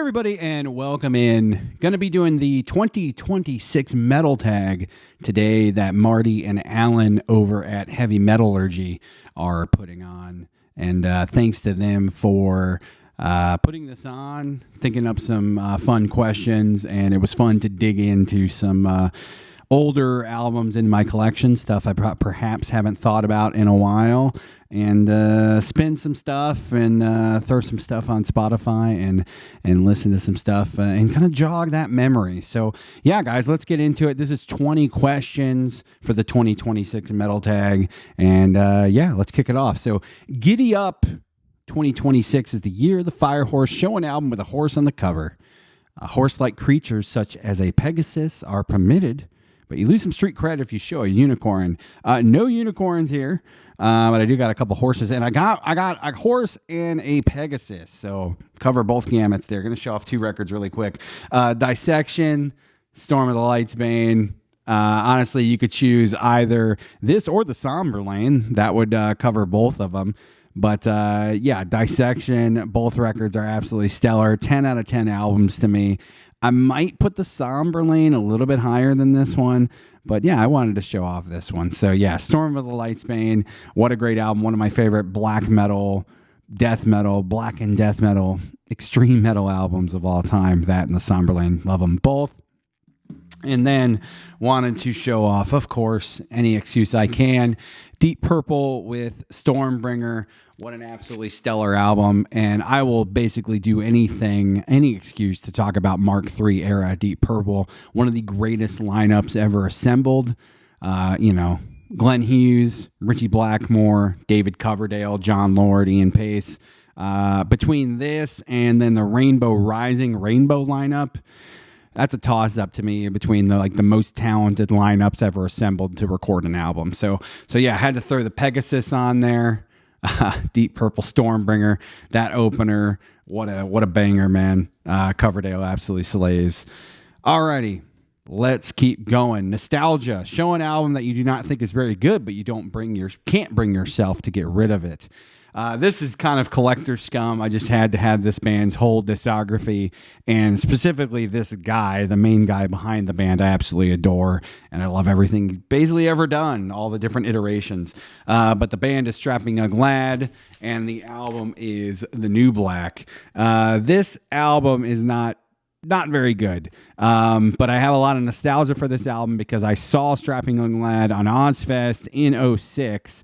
everybody, and welcome in. Going to be doing the 2026 Metal Tag today that Marty and Alan over at Heavy Metallurgy are putting on. And thanks to them for putting this on, thinking up some fun questions, and it was fun to dig into some older albums in my collection, stuff I perhaps haven't thought about in a while, and spin some stuff and throw some stuff on Spotify and listen to some stuff and kind of jog that memory. So yeah, guys, let's get into it. This is 20 questions for the 2026 Metal Tag, and yeah, let's kick it off. So Giddy Up 2026 is the year of the Fire Horse. Show an album with a horse on the cover. Horse-like creatures such as a Pegasus are permitted, but you lose some street cred if you show a unicorn. No unicorns here, but I do got a couple horses, and I got a horse and a Pegasus, so cover both gamuts there. Going to show off two records really quick. Dissection, Storm of the Light's Bane. Honestly, you could choose either this or the Somber Lane. That would cover both of them. But yeah, Dissection, both records are absolutely stellar. 10 out of 10 albums to me. I might put the Somber Lane a little bit higher than this one, but yeah, I wanted to show off this one. So yeah, Storm of the Light's Bane, what a great album. One of my favorite black metal, death metal, black and death metal, extreme metal albums of all time. That and the Somber Lane, love them both. And then wanted to show off, of course, any excuse I can. Deep Purple with Stormbringer. What an absolutely stellar album. And I will basically do anything, any excuse to talk about Mark III era Deep Purple. One of the greatest lineups ever assembled. Glenn Hughes, Richie Blackmore, David Coverdale, John Lord, Ian Pace. Between this and then the Rainbow Rising Rainbow lineup, that's a toss-up to me between the most talented lineups ever assembled to record an album. So yeah, I had to throw the Pegasus on there. Deep Purple Stormbringer, that opener, what a banger, man. Coverdale absolutely slays. Alrighty, let's keep going. Nostalgia. Show an album that you do not think is very good, but you can't bring yourself to get rid of it. This is kind of collector scum. I just had to have this band's whole discography, and specifically this guy, the main guy behind the band, I absolutely adore, and I love everything he's basically ever done, all the different iterations. But the band is Strapping Young Lad, and the album is The New Black. This album is not very good, but I have a lot of nostalgia for this album because I saw Strapping Young Lad on Ozfest in 2006.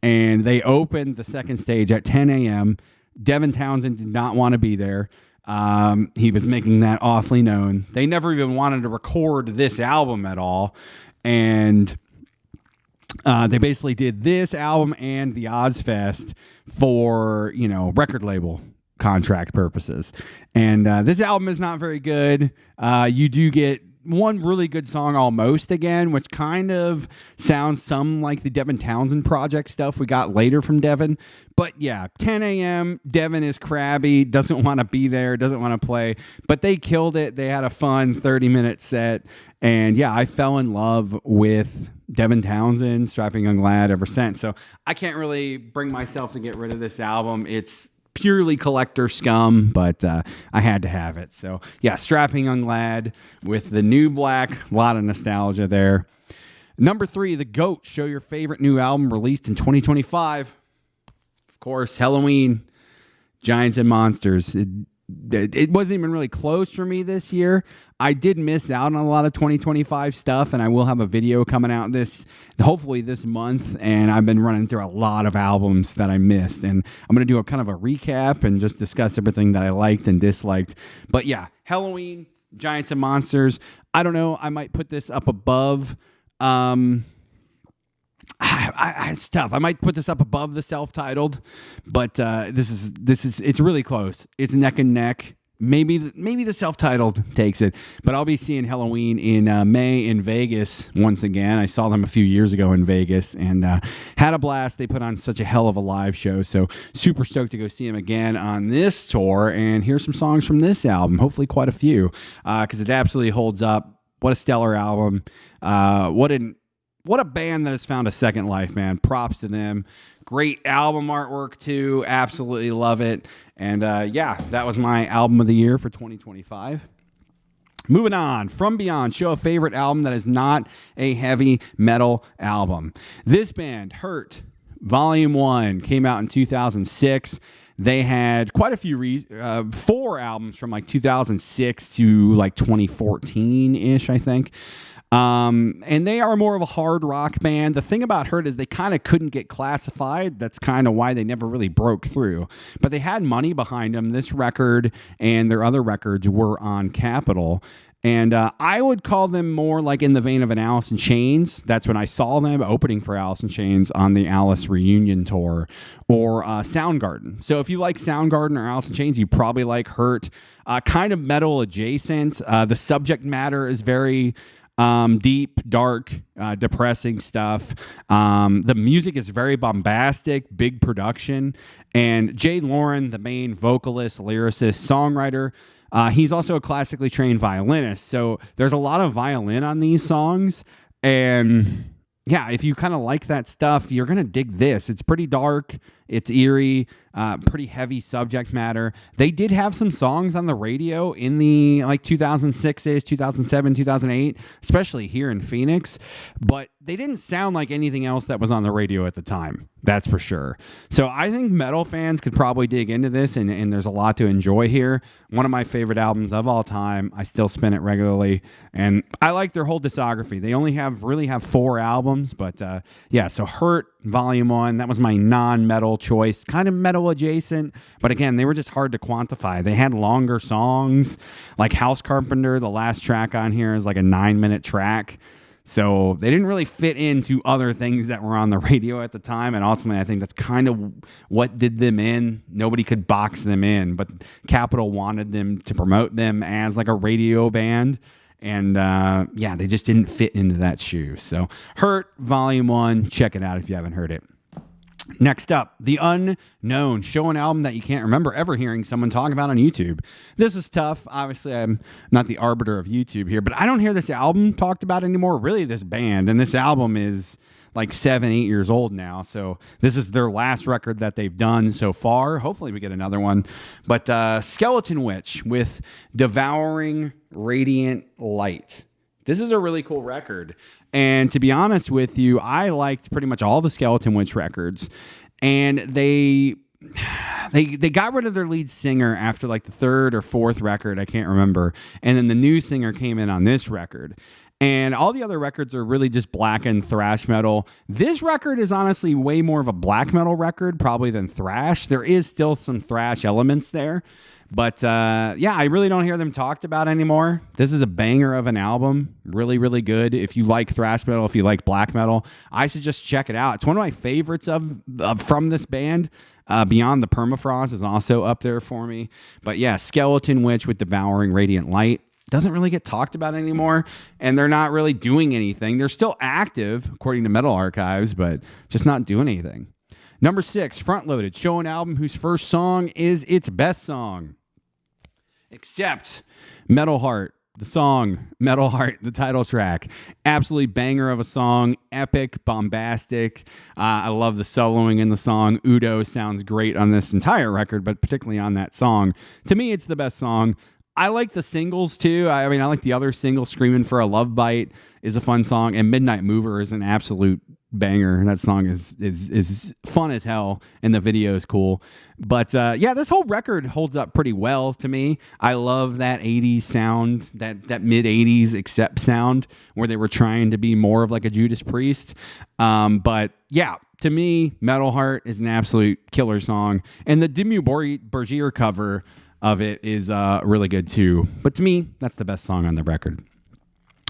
And they opened the second stage at 10 a.m. Devin Townsend did not want to be there. He was making that awfully known. They never even wanted to record this album at all. And they basically did this album and the Ozfest for, record label contract purposes. And this album is not very good. You do get one really good song almost again, which kind of sounds some like the Devin Townsend project stuff we got later from Devin. But yeah, 10 a.m. Devin is crabby, doesn't want to be there, doesn't want to play, but they killed it. They had a fun 30-minute set. And yeah, I fell in love with Devin Townsend, Strapping Young Lad ever since. So I can't really bring myself to get rid of this album. It's purely collector scum, but I had to have it. So yeah, Strapping Young Lad with The New Black. A lot of nostalgia there. Number 3, The GOAT. Show your favorite new album released in 2025. Of course, Helloween, Giants and Monsters. It wasn't even really close for me this year. I did miss out on a lot of 2025 stuff, and I will have a video coming out hopefully this month, and I've been running through a lot of albums that I missed, and I'm going to do a kind of a recap and just discuss everything that I liked and disliked. But yeah, Helloween, Giants and Monsters. I don't know. I might put this up above. It's tough. I might put this up above the self-titled, but it's really close. It's neck and neck. Maybe the self-titled takes it, but I'll be seeing Helloween in May in Vegas once again. I saw them a few years ago in Vegas and had a blast. They put on such a hell of a live show, so super stoked to go see them again on this tour and hear some songs from this album. Hopefully quite a few, because it absolutely holds up. What a stellar album. What what a band that has found a second life, man. Props to them. Great album artwork, too. Absolutely love it. And yeah, that was my album of the year for 2025. Moving on, From Beyond, show a favorite album that is not a heavy metal album. This band, Hurt, Volume 1, came out in 2006. They had quite a few, 4 albums from like 2006 to like 2014-ish, I think. And they are more of a hard rock band. The thing about Hurt is they kind of couldn't get classified. That's kind of why they never really broke through. But they had money behind them. This record and their other records were on Capitol. And I would call them more like in the vein of an Alice in Chains. That's when I saw them opening for Alice in Chains on the Alice reunion tour, or Soundgarden. So if you like Soundgarden or Alice in Chains, you probably like Hurt. Kind of metal adjacent. The subject matter is very deep, dark, depressing stuff. The music is very bombastic, big production. And Jay Lauren, the main vocalist, lyricist, songwriter, he's also a classically trained violinist. So there's a lot of violin on these songs. And yeah, if you kind of like that stuff, you're going to dig this. It's pretty dark. It's eerie, pretty heavy subject matter. They did have some songs on the radio in the like 2006-ish, 2007, 2008, especially here in Phoenix, but they didn't sound like anything else that was on the radio at the time. That's for sure. So I think metal fans could probably dig into this, and there's a lot to enjoy here. One of my favorite albums of all time. I still spin it regularly, and I like their whole discography. They only really have 4 albums, but yeah, so Hurt, Volume 1, that was my non-metal choice, kind of metal adjacent, but again, they were just hard to quantify. They had longer songs, like House Carpenter. The last track on here is like a 9-minute track, so they didn't really fit into other things that were on the radio at the time, and ultimately I think that's kind of what did them in. Nobody could box them in, but Capitol wanted them to promote them as like a radio band. And yeah, they just didn't fit into that shoe. So Hurt, Volume 1, check it out if you haven't heard it. Next up, The Unknown, show an album that you can't remember ever hearing someone talk about on YouTube. This is tough. Obviously, I'm not the arbiter of YouTube here, but I don't hear this album talked about anymore, really this band. And this album is like 7-8 years old now. So this is their last record that they've done so far. Hopefully we get another one. But Skeleton Witch with Devouring Radiant Light. This is a really cool record. And to be honest with you, I liked pretty much all the Skeleton Witch records. And they got rid of their lead singer after like the 3rd or 4th record. I can't remember. And then the new singer came in on this record. And all the other records are really just black and thrash metal. This record is honestly way more of a black metal record probably than thrash. There is still some thrash elements there. But yeah, I really don't hear them talked about anymore. This is a banger of an album. Really, really good. If you like thrash metal, if you like black metal, I suggest check it out. It's one of my favorites from this band. Beyond the Permafrost is also up there for me. But yeah, Skeleton Witch with Devouring Radiant Light doesn't really get talked about anymore, and they're not really doing anything. They're still active, according to Metal Archives, but just not doing anything. Number 6, Front Loaded, show an album whose first song is its best song. Except Metal Heart, the song Metal Heart, the title track. Absolutely banger of a song, epic, bombastic. I love the soloing in the song. Udo sounds great on this entire record, but particularly on that song. To me, it's the best song. I like the singles too. I mean, I like the other single, Screaming for a Love Bite is a fun song, and Midnight Mover is an absolute banger. That song is fun as hell, and the video is cool. But yeah, this whole record holds up pretty well to me. I love that 80s sound, that mid-80s accept sound, where they were trying to be more of like a Judas Priest. But yeah, to me, Metal Heart is an absolute killer song, and the Dimmu Borgir cover of it is really good too. But to me, that's the best song on the record.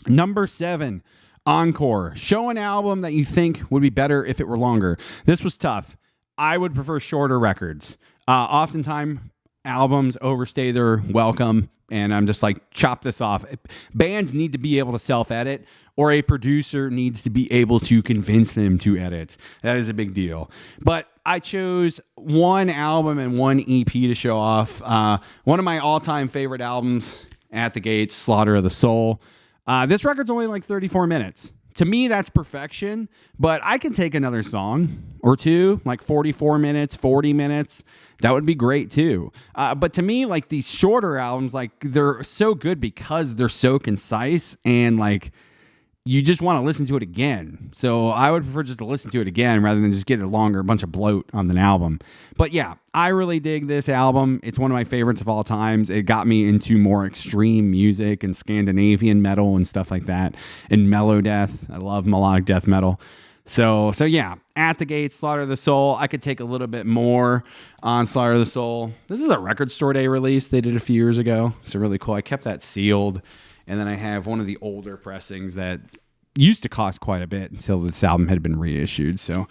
Number 7, Encore. Show an album that you think would be better if it were longer. This was tough. I would prefer shorter records. Oftentimes, albums overstay their welcome, and I'm just like, chop this off. Bands need to be able to self-edit, or a producer needs to be able to convince them to edit. That is a big deal. But I chose one album and one EP to show off. One of my all-time favorite albums, At the Gates, Slaughter of the Soul. This record's only like 34 minutes. To me, that's perfection, but I can take another song or two, like 44 minutes, 40 minutes. That would be great too. But to me, like these shorter albums, like they're so good because they're so concise and like you just want to listen to it again. So I would prefer just to listen to it again rather than just get a bunch of bloat on an album. But yeah, I really dig this album. It's one of my favorites of all times. It got me into more extreme music and Scandinavian metal and stuff like that. And mellow death. I love melodic death metal. So yeah, At the Gates, Slaughter of the Soul. I could take a little bit more on Slaughter of the Soul. This is a Record Store Day release they did a few years ago. So really cool. I kept that sealed. And then I have one of the older pressings that used to cost quite a bit until this album had been reissued. So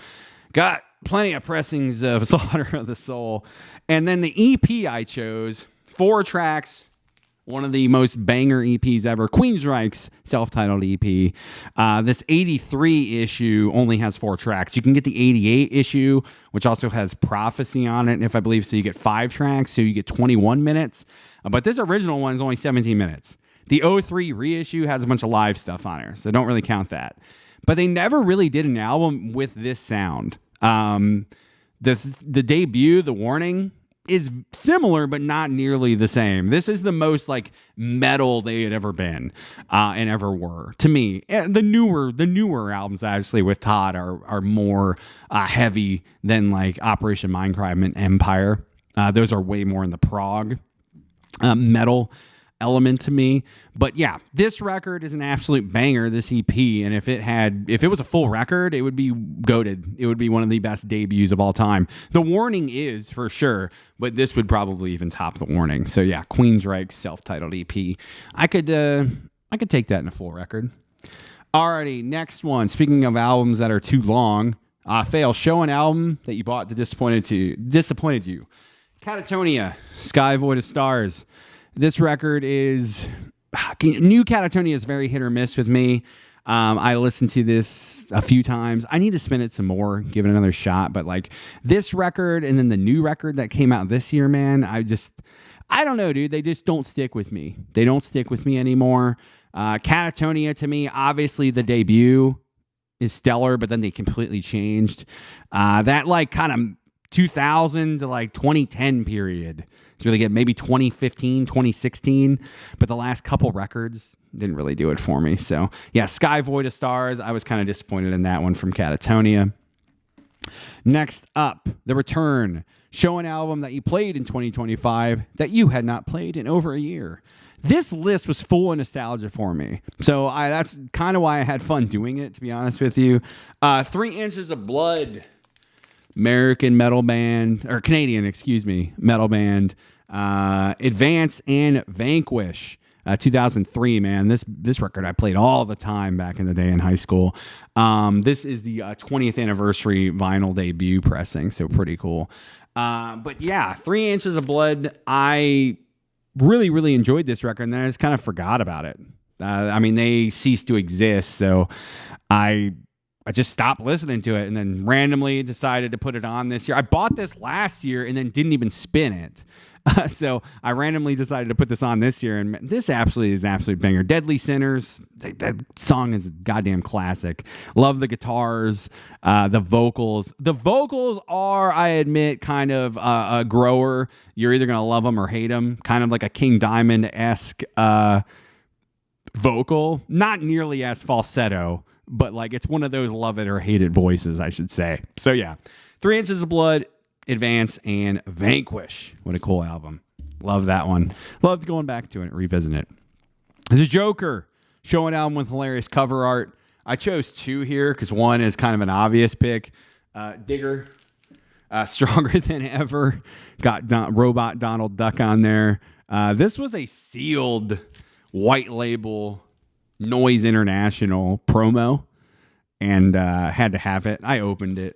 got plenty of pressings of Slaughter of the Soul. And then the EP I chose, 4 tracks, one of the most banger EPs ever, Queensryche's self-titled EP. This 83 issue only has 4 tracks. You can get the 88 issue, which also has Prophecy on it, if I believe so. You get 5 tracks, so you get 21 minutes. But this original one is only 17 minutes. The 03 reissue has a bunch of live stuff on it, so don't really count that. But they never really did an album with this sound. The debut, The Warning, is similar, but not nearly the same. This is the most like metal they had ever been and ever were to me. And the newer albums actually with Todd are more heavy than like Operation Mindcrime and Empire. Those are way more in the prog metal element to me. But yeah, this record is an absolute banger, this EP, and if it was a full record, it would be goated. It would be one of the best debuts of all time. The Warning is for sure, but this would probably even top The Warning. So yeah, Queensryche's self-titled EP. I could take that in a full record. Alrighty, next one. Speaking of albums that are too long, fail. Show an album that you bought that disappointed you. Catatonia, Sky Void of Stars. This record is new. Catatonia is very hit or miss with me. I listened to this a few times. I need to spin it some more, give it another shot. But like this record and then the new record that came out this year, man, I don't know, dude. They just don't stick with me. They don't stick with me anymore. Catatonia to me, obviously the debut is stellar, but then they completely changed. That like kind of 2000 to like 2010 period. It's really good. Maybe 2015, 2016. But the last couple records didn't really do it for me. So, yeah, Sky Void of Stars. I was kind of disappointed in that one from Catatonia. Next up, The Return. Show an album that you played in 2025 that you had not played in over a year. This list was full of nostalgia for me. So that's kind of why I had fun doing it, to be honest with you. 3 Inches of Blood. American metal band, or Canadian, metal band. Advance and Vanquish, 2003, man. This record I played all the time back in the day in high school. This is the 20th anniversary vinyl debut pressing, so pretty cool. But yeah, 3 Inches of Blood, I really, really enjoyed this record, and then I just kind of forgot about it. I mean, they ceased to exist, so I just stopped listening to it and then randomly decided to put it on this year. I bought this last year and then didn't even spin it. So I randomly decided to put this on this year, and this absolutely is an absolute banger. Deadly Sinners, that song is a goddamn classic. Love the guitars, the vocals. The vocals are, I admit, kind of a grower. You're either going to love them or hate them. Kind of like a King Diamond-esque vocal. Not nearly as falsetto, but like it's one of those love it or hate it voices, I should say. So yeah, 3 Inches of Blood, Advance, and Vanquish. What a cool album. Love that one. Loved going back to it, revisiting it. The Joker. Show an album with hilarious cover art. I chose 2 here because one is kind of an obvious pick. Digger. Stronger Than Ever. Got Robot Donald Duck on there. This was a sealed white label Noise International promo, and had to have it. I opened it.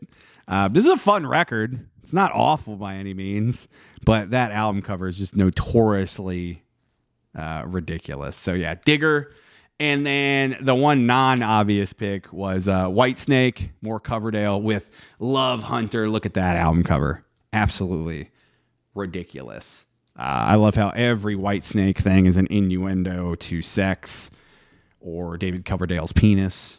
This is a fun record. It's not awful by any means, but that album cover is just notoriously ridiculous. So yeah, Digger. And then the one non-obvious pick was Whitesnake, more Coverdale with Love Hunter. Look at that album cover. Absolutely ridiculous. I love how every Whitesnake thing is an innuendo to sex or David Coverdale's penis.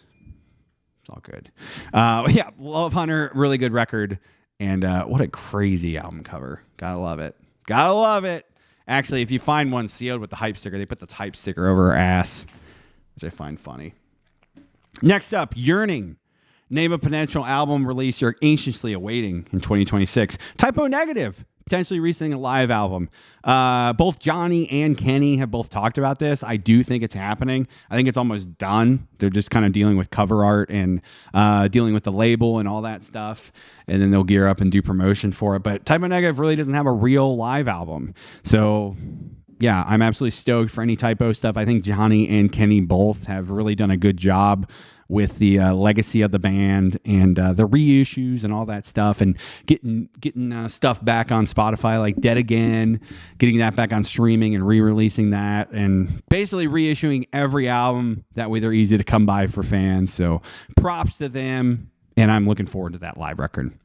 all good. Yeah, Love Hunter, really good record. And what a crazy album cover. Gotta love it. Gotta love it. Actually, if you find one sealed with the hype sticker, they put the hype sticker over her ass, which I find funny. Next up, Yearning. Name a potential album release you're anxiously awaiting in 2026. Typo Negative. Potentially releasing a live album. Both Johnny and Kenny have both talked about this. I do think it's happening. I think it's almost done. They're just kind of dealing with cover art and dealing with the label and all that stuff. And then they'll gear up and do promotion for it. But Typo Negative really doesn't have a real live album. So, yeah, I'm absolutely stoked for any Typo stuff. I think Johnny and Kenny both have really done a good job with the legacy of the band and the reissues and all that stuff, and getting stuff back on Spotify like Dead Again, getting that back on streaming and re-releasing that, and basically reissuing every album. That way they're easy to come by for fans. So props to them, and I'm looking forward to that live record.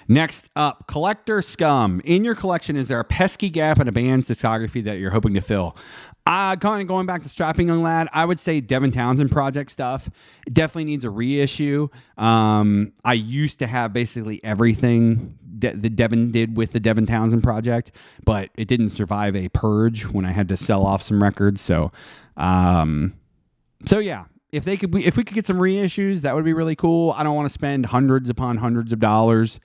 Next up, Collector Scum. In your collection, is there a pesky gap in a band's discography that you're hoping to fill? Kind of going back to Strapping Young Lad, I would say Devin Townsend project stuff. It definitely needs a reissue. I used to have basically everything that Devin did with the Devin Townsend project, but it didn't survive a purge when I had to sell off some records. So yeah. If we could get some reissues, that would be really cool. I don't want to spend hundreds upon hundreds of dollars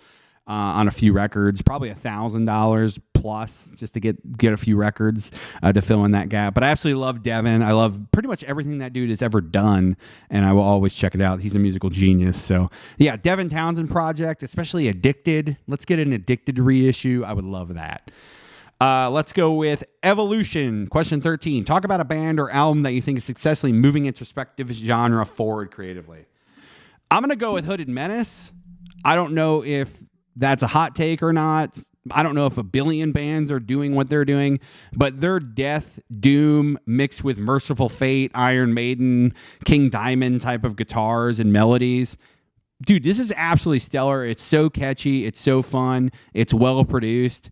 on a few records, probably $1,000 plus just to get a few records to fill in that gap. But I absolutely love Devin. I love pretty much everything that dude has ever done, and I will always check it out. He's a musical genius. So yeah, Devin Townsend project, especially Addicted. Let's get an Addicted reissue. I would love that. Let's go with Evolution. Question 13. Talk about a band or album that you think is successfully moving its respective genre forward creatively. I'm going to go with Hooded Menace. I don't know if that's a hot take or not. I don't know if a billion bands are doing what they're doing, but their death, doom mixed with Merciful Fate, Iron Maiden, King Diamond type of guitars and melodies. Dude, this is absolutely stellar. It's so catchy. It's so fun. It's well produced.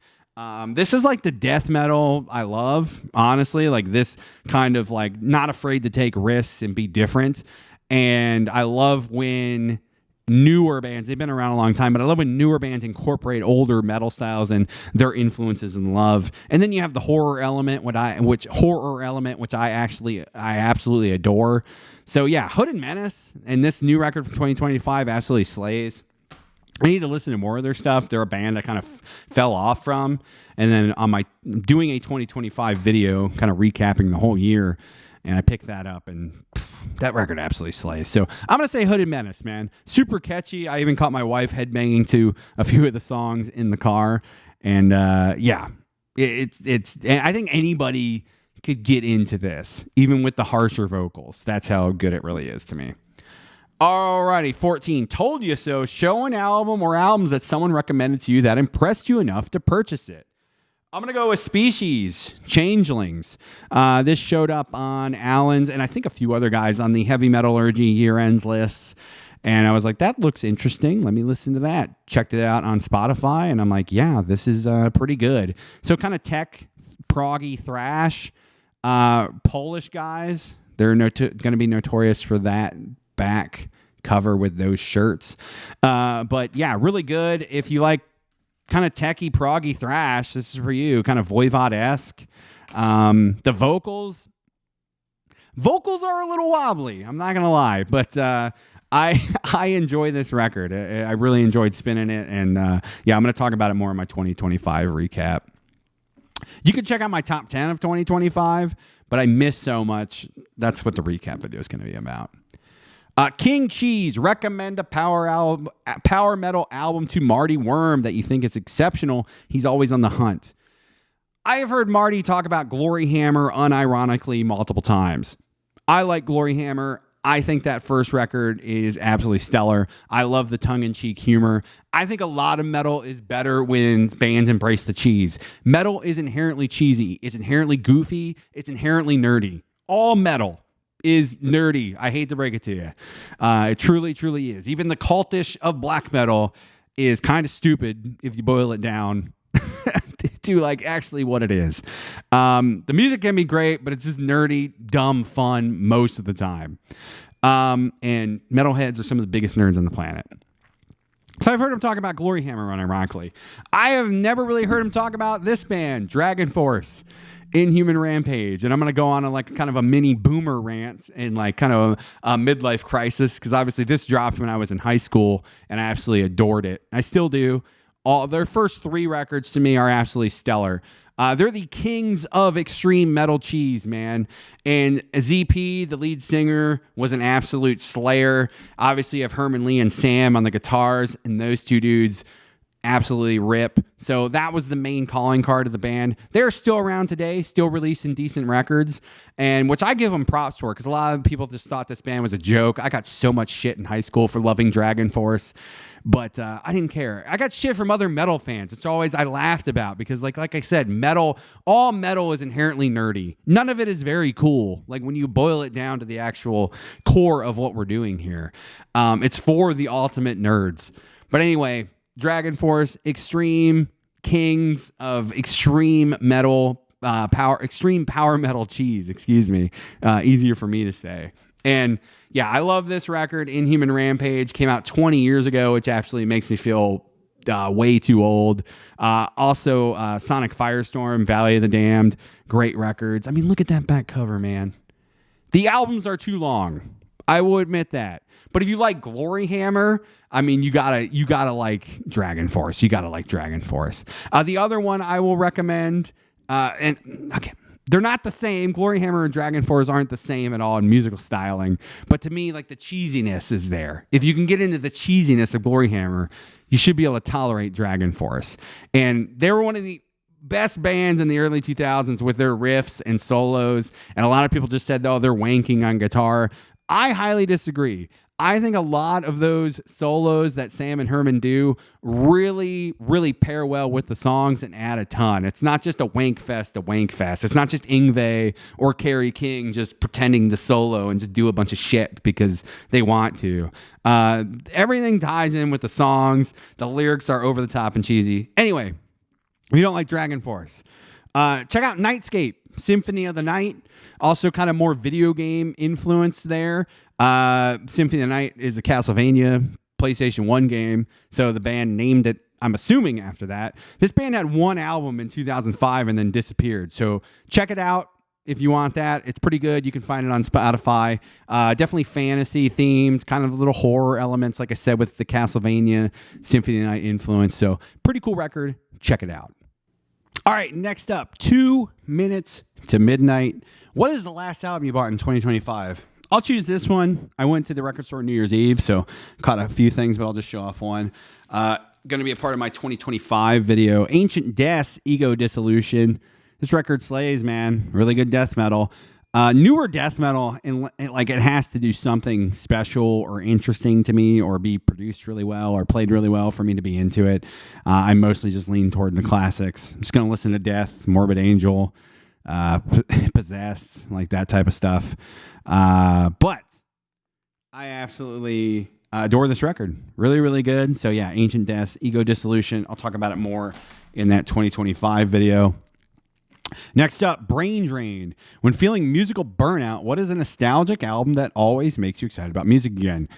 This is like the death metal I love, honestly, like this kind of like not afraid to take risks and be different. And I love when newer bands, they've been around a long time, but I love when newer bands incorporate older metal styles and their influences and love. And then you have the horror element, which I absolutely adore. So yeah, Hooded Menace and this new record from 2025 absolutely slays. I need to listen to more of their stuff. They're a band I kind of fell off from. And then on doing a 2025 video, kind of recapping the whole year, and I picked that up, and that record absolutely slays. So I'm going to say Hooded Menace, man. Super catchy. I even caught my wife headbanging to a few of the songs in the car. And yeah, it's. I think anybody could get into this, even with the harsher vocals. That's how good it really is to me. Alrighty, 14. Told you so. Show an album or albums that someone recommended to you that impressed you enough to purchase it. I'm going to go with Species, Changelings. This showed up on Alan's and I think a few other guys on the Heavy Metallurgy year-end lists. And I was like, that looks interesting. Let me listen to that. Checked it out on Spotify, and I'm like, yeah, this is pretty good. So kind of tech, proggy thrash, Polish guys. They're going to be notorious for that back cover with those shirts. But yeah, really good. If you like kind of techie, proggy thrash, this is for you. Kind of Voivod-esque. The vocals are a little wobbly. I'm not going to lie, but I enjoy this record. I really enjoyed spinning it. And yeah, I'm going to talk about it more in my 2025 recap. You can check out my top 10 of 2025, but I missed so much. That's what the recap video is going to be about. King Cheese, recommend a power metal album to Marty Worm that you think is exceptional. He's always on the hunt. I have heard Marty talk about Glory Hammer unironically multiple times. I like Glory Hammer. I think that first record is absolutely stellar. I love the tongue-in-cheek humor. I think a lot of metal is better when bands embrace the cheese. Metal is inherently cheesy. It's inherently goofy. It's inherently nerdy. All metal is nerdy. I hate to break it to you. It truly, truly is. Even the cultish of black metal is kind of stupid if you boil it down to like actually what it is. The music can be great, but it's just nerdy, dumb fun most of the time. And metalheads are some of the biggest nerds on the planet. So I've heard him talk about Glory Hammer, unironically. I have never really heard him talk about this band, Dragon Force, Inhuman Rampage. And I'm going to go on a like kind of a mini boomer rant and like kind of a midlife crisis, because obviously this dropped when I was in high school and I absolutely adored it. I still do. All their first 3 records to me are absolutely stellar. They're the kings of extreme metal cheese, man. And ZP, the lead singer, was an absolute slayer. Obviously, you have Herman Lee and Sam on the guitars, and those 2 dudes absolutely rip. So that was the main calling card of the band. They're still around today, still releasing decent records, and which I give them props for, because a lot of people just thought this band was a joke. I got so much shit in high school for loving Dragon Force, but I didn't care. I got shit from other metal fans, which always I laughed about, because like I said, all metal is inherently nerdy. None of it is very cool. Like when you boil it down to the actual core of what we're doing here, it's for the ultimate nerds. But anyway, Dragon Force, extreme kings of extreme metal, extreme power metal cheese, excuse me. Easier for me to say. And yeah, I love this record. Inhuman Rampage came out 20 years ago, which actually makes me feel way too old. Also, Sonic Firestorm, Valley of the Damned, great records. I mean, look at that back cover, man. The albums are too long. I will admit that. But if you like Glory Hammer, I mean, you gotta like Dragon Force. You gotta like Dragon Force. The other one I will recommend, and okay, they're not the same. Glory Hammer and Dragon Force aren't the same at all in musical styling. But to me, like the cheesiness is there. If you can get into the cheesiness of Glory Hammer, you should be able to tolerate Dragon Force. And they were one of the best bands in the early 2000s with their riffs and solos. And a lot of people just said, oh, they're wanking on guitar. I highly disagree. I think a lot of those solos that Sam and Herman do really, really pair well with the songs and add a ton. It's not just a wank fest. It's not just Yngwie or Kerry King just pretending to solo and just do a bunch of shit because they want to. Everything ties in with the songs. The lyrics are over the top and cheesy. Anyway, if you don't like Dragon Force, check out Nightscape, Symphony of the Night. Also kind of more video game influence there. Symphony of the Night is a Castlevania PlayStation 1 game, so the band named it, I'm assuming, after that. This band had one album in 2005 and then disappeared, so check it out if you want that. It's pretty good. You can find it on Spotify. Definitely fantasy themed, kind of little horror elements, like I said, with the Castlevania Symphony of the Night influence. So pretty cool record. Check it out. All right, next up, 2 Minutes to Midnight. What is the last album you bought in 2025? I'll choose this one. I went to the record store New Year's Eve, so caught a few things, but I'll just show off one. Going to be a part of my 2025 video. Ancient Death's Ego Dissolution. This record slays, man. Really good death metal. Newer death metal, and like it has to do something special or interesting to me, or be produced really well or played really well for me to be into it. I mostly just lean toward the classics. I'm just going to listen to Death, Morbid Angel, Possessed, like that type of stuff. But I absolutely adore this record. Really, really good. So yeah, Ancient Death's Ego Dissolution. I'll talk about it more in that 2025 video. Next up, Brain Drain. When feeling musical burnout, what is a nostalgic album that always makes you excited about music again?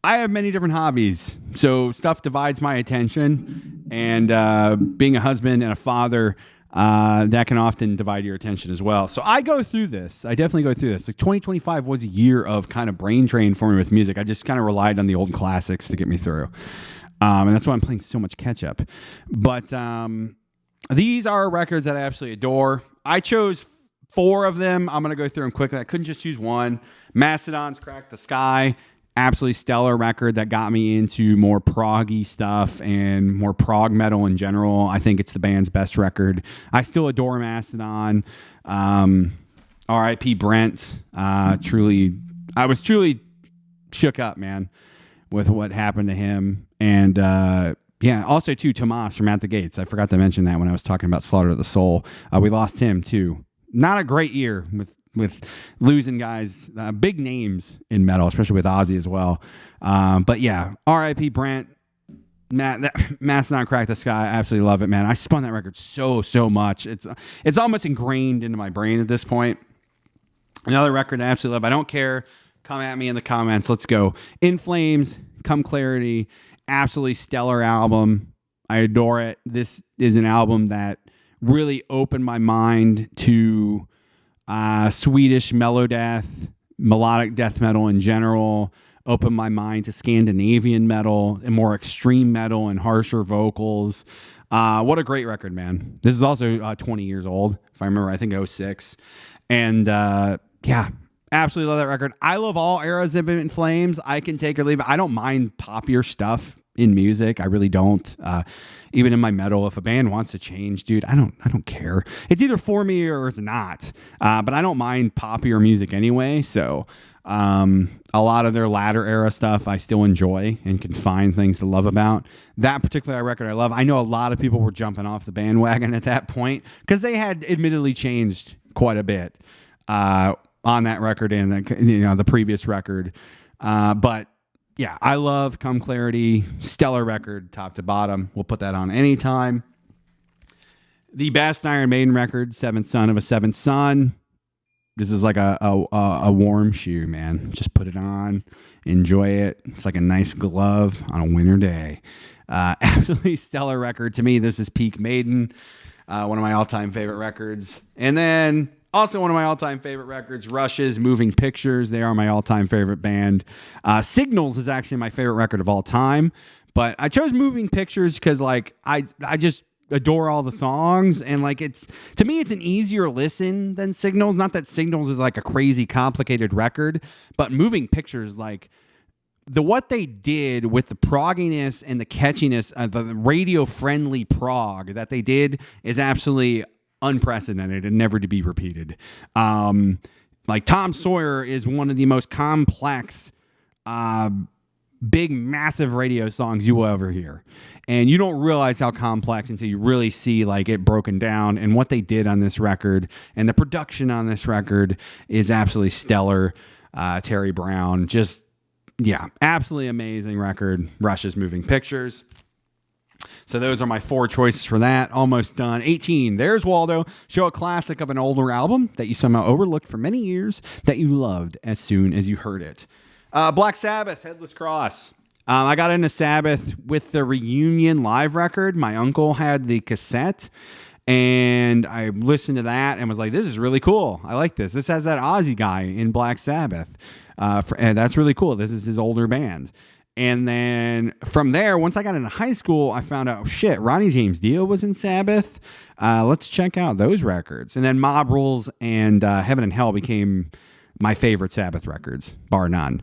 I have many different hobbies, so stuff divides my attention, and being a husband and a father, that can often divide your attention as well. So I go through this. I definitely go through this. Like 2025 was a year of kind of brain drain for me with music. I just kind of relied on the old classics to get me through, and that's why I'm playing so much catch up. But these are records that I absolutely adore. I chose 4 of them. I'm going to go through them quickly. I couldn't just choose one. Mastodon's Crack the Sky. Absolutely stellar record that got me into more proggy stuff and more prog metal in general. I think it's the band's best record. I still adore Mastodon. R.I.P. Brent. I was truly shook up, man, with what happened to him. And yeah, also too, Tomas from At the Gates. I forgot to mention that when I was talking about Slaughter of the Soul. We lost him too. Not a great year with losing guys, big names in metal, especially with Ozzy as well. But yeah, R.I.P. Brent, Mastodon Crack the Sky. I absolutely love it, man. I spun that record so much. It's almost ingrained into my brain at this point. Another record I absolutely love. I don't care Come at me in the comments. Let's go. In Flames, Come Clarity, absolutely stellar album. I adore it. This is an album that really opened my mind to Swedish melodeath, melodic death metal in general, opened my mind to Scandinavian metal and more extreme metal and harsher vocals. What a great record, man. This is also 20 years old, if I remember, I think 06. And yeah, absolutely love that record. I love all eras of In Flames. I can take or leave it. I don't mind poppier stuff in music. I really don't. Even in my metal, if a band wants to change, dude, I don't care. It's either for me or it's not. But I don't mind poppier music anyway. So a lot of their latter era stuff I still enjoy and can find things to love about. That particular record I love. I know a lot of people were jumping off the bandwagon at that point because they had admittedly changed quite a bit on that record and the previous record. But yeah, I love Come Clarity. Stellar record, top to bottom. We'll put that on anytime. The best Iron Maiden record, Seventh Son of a Seventh Son. This is like a warm shoe, man. Just put it on, enjoy it. It's like a nice glove on a winter day. Absolutely stellar record. To me, this is peak Maiden. One of my all-time favorite records. And then also one of my all-time favorite records, Rush's Moving Pictures. They are my all-time favorite band. Signals is actually my favorite record of all time. But I chose Moving Pictures because like I just adore all the songs, and like to me it's an easier listen than Signals. Not that Signals is like a crazy complicated record, but Moving Pictures, like what they did with the progginess and the catchiness of the radio friendly prog that they did is absolutely unprecedented and never to be repeated. Like Tom Sawyer is one of the most complex big massive radio songs you will ever hear, and you don't realize how complex until you really see like it broken down. And what they did on this record and the production on this record is absolutely stellar. Terry Brown, just absolutely amazing record. Rush's Moving Pictures. So those are my 4 choices for that. Almost done. 18. There's Waldo. Show a classic of an older album that you somehow overlooked for many years that you loved as soon as you heard it. Black Sabbath, Headless Cross. I got into Sabbath with the Reunion live record. My uncle had the cassette, and I listened to that and was like, this is really cool. I like this. This has that Ozzy guy in Black Sabbath. And that's really cool. This is his older band. And then from there, once I got into high school, I found out, Ronnie James Dio was in Sabbath. Let's check out those records. And then Mob Rules and Heaven and Hell became my favorite Sabbath records, bar none.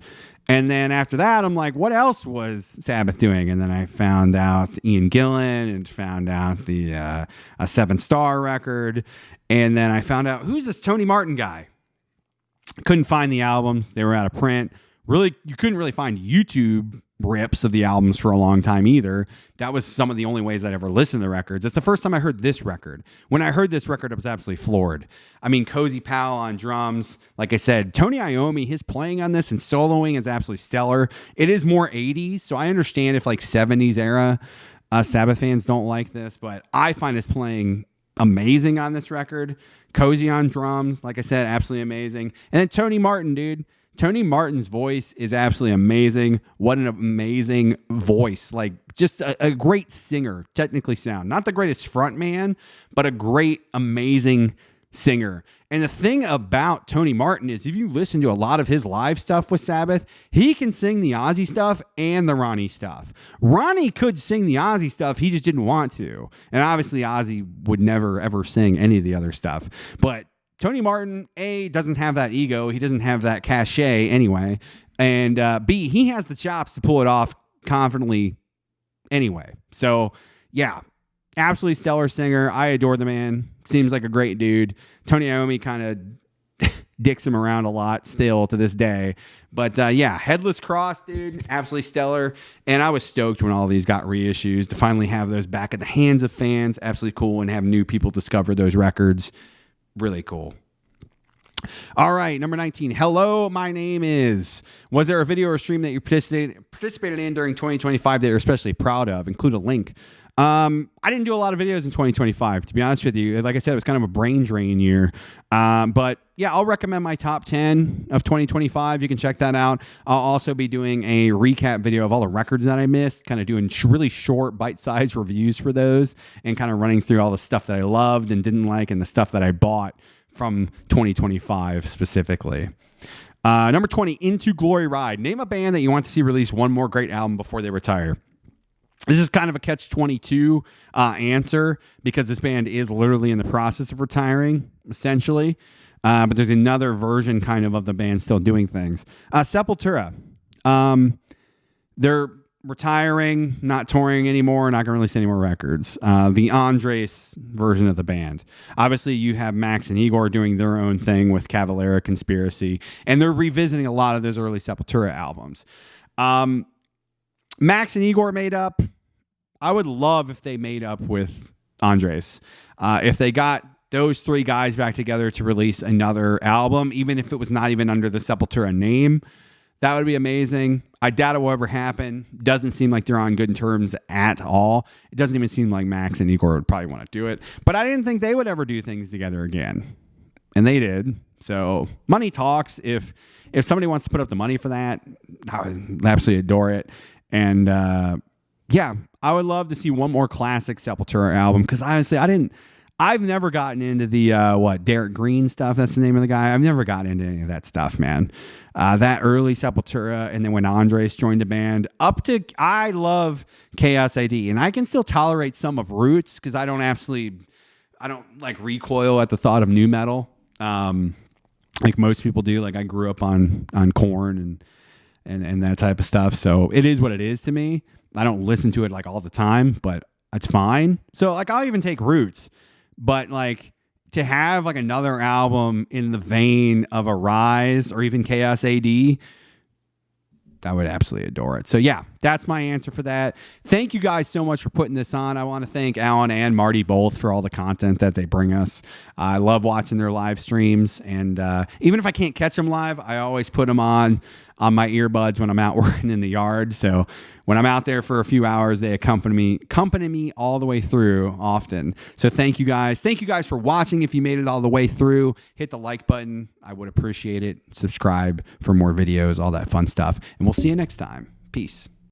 And then after that, I'm like, what else was Sabbath doing? And then I found out Ian Gillan and found out the a 7 Star record. And then I found out, who's this Tony Martin guy? Couldn't find the albums. They were out of print. Really, you couldn't really find YouTube rips of the albums for a long time either. That was some of the only ways I'd ever listened to the records. It's the first time I heard this record. When I heard this record, I was absolutely floored. I mean, Cozy Powell on drums. Like I said, Tony Iommi, his playing on this and soloing is absolutely stellar. It is more 80s, so I understand if like 70s era Sabbath fans don't like this, but I find his playing amazing on this record. Cozy on drums, like I said, absolutely amazing. And then Tony Martin, dude. Tony Martin's voice is absolutely amazing. What an amazing voice. Like, just a great singer, technically sound. Not the greatest front man, but a great, amazing singer. And the thing about Tony Martin is if you listen to a lot of his live stuff with Sabbath, he can sing the Ozzy stuff and the Ronnie stuff. Ronnie could sing the Ozzy stuff, he just didn't want to. And obviously Ozzy would never, ever sing any of the other stuff. But Tony Martin, A, doesn't have that ego. He doesn't have that cachet anyway. And B, he has the chops to pull it off confidently anyway. So, yeah, absolutely stellar singer. I adore the man. Seems like a great dude. Tony Iommi kind of dicks him around a lot still to this day. But, yeah, Headless Cross, dude, absolutely stellar. And I was stoked when all these got reissues to finally have those back in the hands of fans. Absolutely cool, and have new people discover those records. Really cool. All right, number 19. Hello, my name is. Was there a video or stream that you participated in during 2025 that you're especially proud of? Include a link. I didn't do a lot of videos in 2025, to be honest with you. Like I said, it was kind of a brain drain year. But yeah, I'll recommend my top 10 of 2025. You can check that out. I'll also be doing a recap video of all the records that I missed, kind of doing really short bite-sized reviews for those and kind of running through all the stuff that I loved and didn't like and the stuff that I bought from 2025 specifically. Number 20, Into Glory Ride. Name a band that you want to see release one more great album before they retire. This is kind of a catch-22 answer because this band is literally in the process of retiring, essentially. But there's another version kind of the band still doing things. Sepultura. They're retiring, not touring anymore, not going to release any more records. The Andres version of the band. Obviously, you have Max and Igor doing their own thing with Cavalera Conspiracy, and they're revisiting a lot of those early Sepultura albums. Max and Igor made up. I would love if they made up with Andres. If they got those three guys back together to release another album, even if it was not even under the Sepultura name, that would be amazing. I doubt it will ever happen. Doesn't seem like they're on good terms at all. It doesn't even seem like Max and Igor would probably want to do it. But I didn't think they would ever do things together again. And they did. So money talks. If somebody wants to put up the money for that, I would absolutely adore it. And yeah, I would love to see one more classic Sepultura album because honestly, I've never gotten into the Derek Green stuff. That's the name of the guy. I've never gotten into any of that stuff, man. That early Sepultura, and then when Andres joined the band, I love Chaos AD, and I can still tolerate some of Roots because I don't like recoil at the thought of new metal, like most people do. Like I grew up on Korn and that type of stuff, so it is what it is to me. I don't listen to it like all the time, but it's fine. So like I'll even take Roots, but like to have like another album in the vein of Arise or even Chaos AD, I would absolutely adore it. So yeah, that's my answer for that. Thank you guys so much for putting this on. I want to thank Alan and Marty both for all the content that they bring us. I love watching their live streams, and even if I can't catch them live, I always put them on my earbuds when I'm out working in the yard. So when I'm out there for a few hours, they accompany me all the way through often. So thank you guys. Thank you guys for watching. If you made it all the way through, hit the like button. I would appreciate it. Subscribe for more videos, all that fun stuff. And we'll see you next time. Peace.